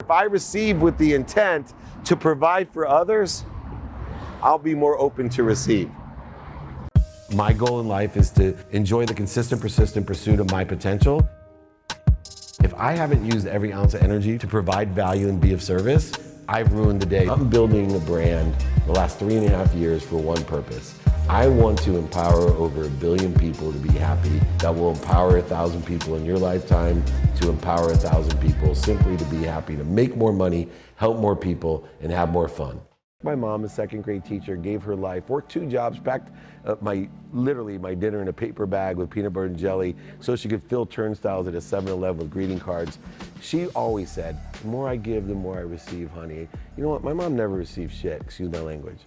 If I receive with the intent to provide for others, I'll be more open to receive. My goal in life is to enjoy the consistent, persistent pursuit of my potential. If I haven't used every ounce of energy to provide value and be of service, I've ruined the day. I'm building a brand the last 3.5 years for one purpose. I want to empower over 1 billion people to be happy. That will empower 1,000 people in your lifetime to empower 1,000 people simply to be happy, to make more money, help more people, and have more fun. My mom, a second grade teacher, gave her life, worked 2 jobs, packed literally my dinner in a paper bag with peanut butter and jelly so she could fill turnstiles at a 7-Eleven with greeting cards. She always said, the more I give, the more I receive, honey. You know what, my mom never received shit, excuse my language.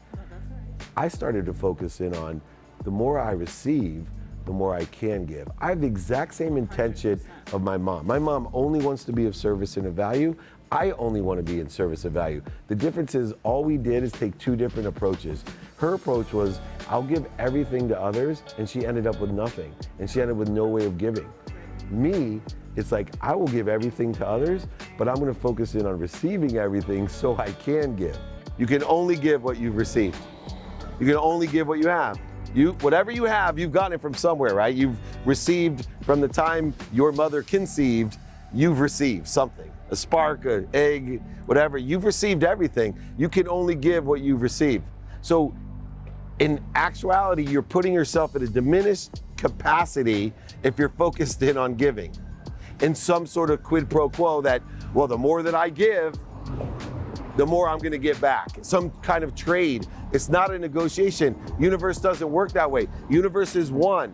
I started to focus in on the more I receive, the more I can give. I have the exact same intention of my mom. My mom only wants to be of service and of value. I only want to be in service of value. The difference is all we did is take 2 different approaches. Her approach was, I'll give everything to others, and she ended up with nothing, and she ended up with no way of giving. Me, it's like, I will give everything to others, but I'm going to focus in on receiving everything so I can give. You can only give what you've received. You can only give what you have. Whatever you have, you've gotten it from somewhere, right? You've received from the time your mother conceived, you've received something. A spark, an egg, whatever. You've received everything. You can only give what you've received. So in actuality, you're putting yourself at a diminished capacity if you're focused in on giving. In some sort of quid pro quo that, well, the more that I give, the more I'm gonna get back. Some kind of trade. It's not a negotiation. Universe doesn't work that way. Universe is one.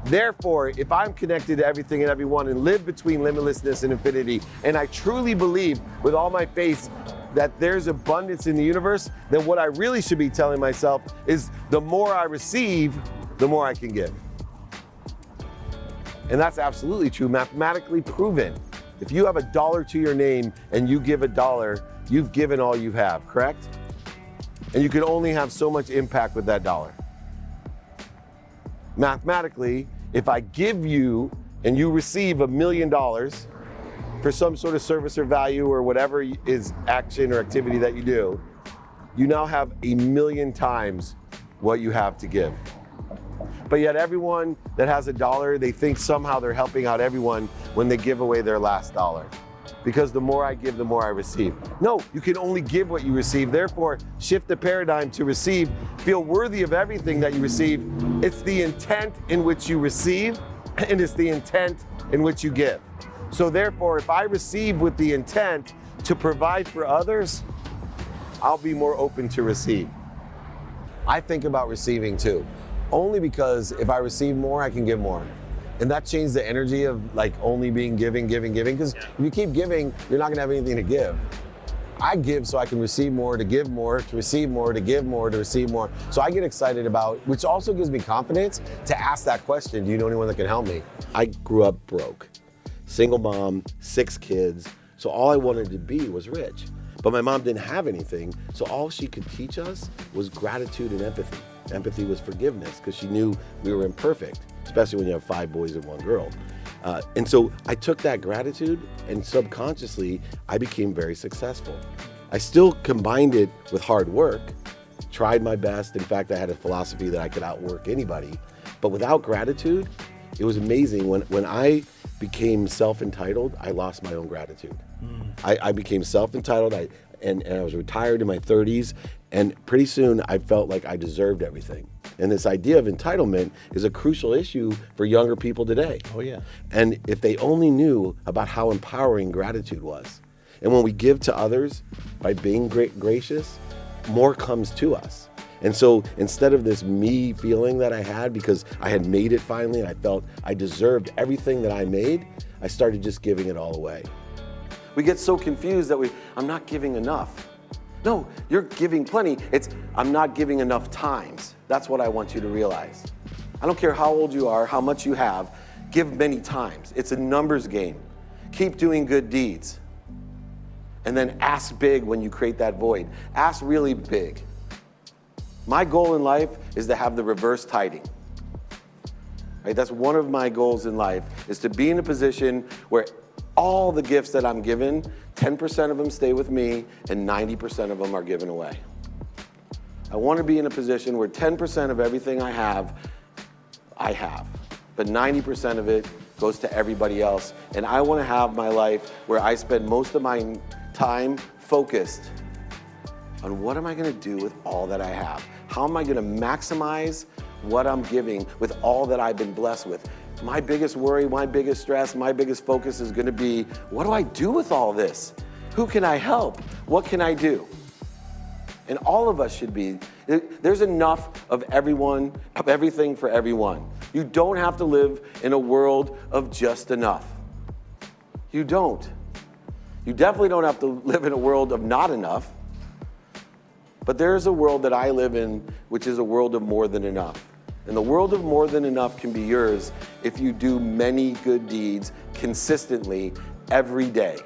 Therefore, if I'm connected to everything and everyone and live between limitlessness and infinity, and I truly believe with all my faith that there's abundance in the universe, then what I really should be telling myself is the more I receive, the more I can give. And that's absolutely true, mathematically proven. If you have $1 to your name and you give $1, you've given all you have, correct? And you can only have so much impact with that dollar. Mathematically, if I give you and you receive $1 million for some sort of service or value or whatever is action or activity that you do, you now have 1 million times what you have to give. But yet everyone that has $1, they think somehow they're helping out everyone when they give away their last dollar. Because the more I give, the more I receive. No, you can only give what you receive. Therefore, shift the paradigm to receive. Feel worthy of everything that you receive. It's the intent in which you receive, and it's the intent in which you give. So therefore, if I receive with the intent to provide for others, I'll be more open to receive. I think about receiving too, only because if I receive more, I can give more. And that changed the energy of like only being giving, because if you keep giving, you're not gonna have anything to give. I give so I can receive more, to give more, to receive more, to give more, to receive more. So I get excited about, which also gives me confidence to ask that question, do you know anyone that can help me? I grew up broke, single mom, 6 kids. So all I wanted to be was rich. But my mom didn't have anything. So all she could teach us was gratitude and empathy. Empathy was forgiveness because she knew we were imperfect, especially when you have 5 boys and 1 girl. And so I took that gratitude and subconsciously, I became very successful. I still combined it with hard work, tried my best. In fact, I had a philosophy that I could outwork anybody. But without gratitude, it was amazing. When I became self-entitled, I lost my own gratitude. I became self-entitled, and I was retired in my 30s, and pretty soon I felt like I deserved everything. And this idea of entitlement is a crucial issue for younger people today. Oh yeah. And if they only knew about how empowering gratitude was. And when we give to others by being gracious, more comes to us. And so instead of this me feeling that I had because I had made it finally and I felt I deserved everything that I made, I started just giving it all away. We get so confused that I'm not giving enough. No, you're giving plenty. It's, I'm not giving enough times. That's what I want you to realize. I don't care how old you are, how much you have, give many times. It's a numbers game. Keep doing good deeds. And then ask big when you create that void. Ask really big. My goal in life is to have the reverse tiding. Right? That's one of my goals in life, is to be in a position where all the gifts that I'm given, 10% of them stay with me and 90% of them are given away. I want to be in a position where 10% of everything I have, but 90% of it goes to everybody else. And I want to have my life where I spend most of my time focused on what am I going to do with all that I have? How am I going to maximize what I'm giving with all that I've been blessed with? My biggest worry, my biggest stress, my biggest focus is going to be, what do I do with all this? Who can I help? What can I do? And all of us should be. There's enough of everyone, of everything for everyone. You don't have to live in a world of just enough. You don't. You definitely don't have to live in a world of not enough. But there is a world that I live in, which is a world of more than enough. And the world of more than enough can be yours if you do many good deeds consistently every day.